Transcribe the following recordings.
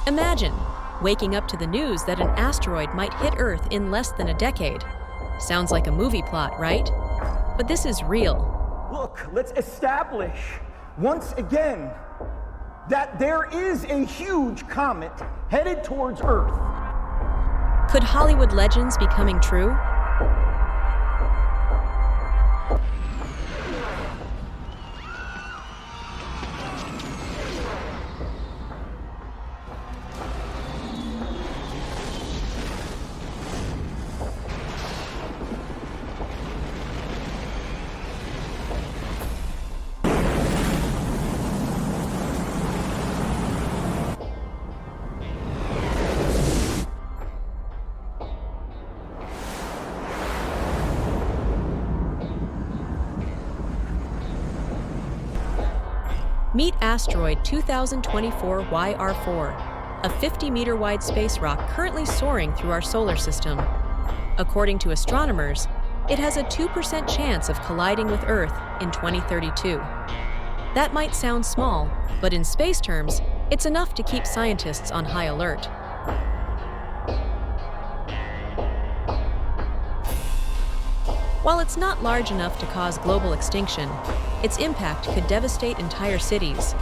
Imagine waking up to the news that an asteroid might hit Earth in less than a decade. Sounds like a movie plot, right? But this is real. Look, let's establish once again that there is a huge comet headed towards Earth. Could Hollywood legends be coming true? Meet Asteroid 2024 YR4, a 50-meter-wide space rock currently soaring through our solar system. According to astronomers, it has a 2% chance of colliding with Earth in 2032. That might sound small, but in space terms, it's enough to keep scientists on high alert. While it's not large enough to cause global extinction, its impact could devastate entire cities.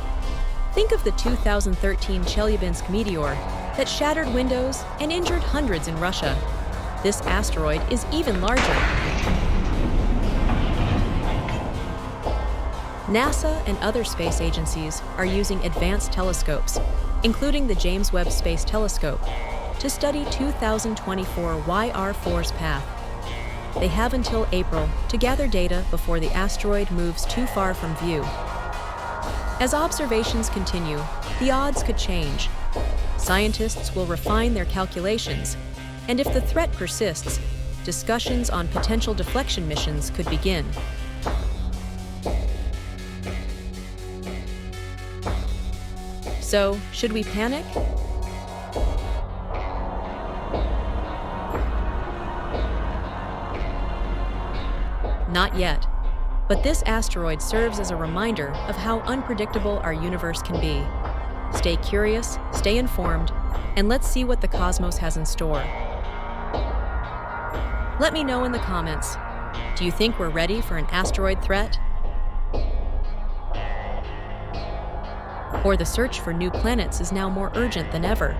Think of the 2013 Chelyabinsk meteor that shattered windows and injured hundreds in Russia. This asteroid is even larger. NASA and other space agencies are using advanced telescopes, including the James Webb Space Telescope, to study 2024 YR4's path. They have until April to gather data before the asteroid moves too far from view. As observations continue, the odds could change. Scientists will refine their calculations, and if the threat persists, discussions on potential deflection missions could begin. So, should we panic? Not yet. But this asteroid serves as a reminder of how unpredictable our universe can be. Stay curious, stay informed, and let's see what the cosmos has in store. Let me know in the comments. Do you think we're ready for an asteroid threat? Or the search for new planets is now more urgent than ever?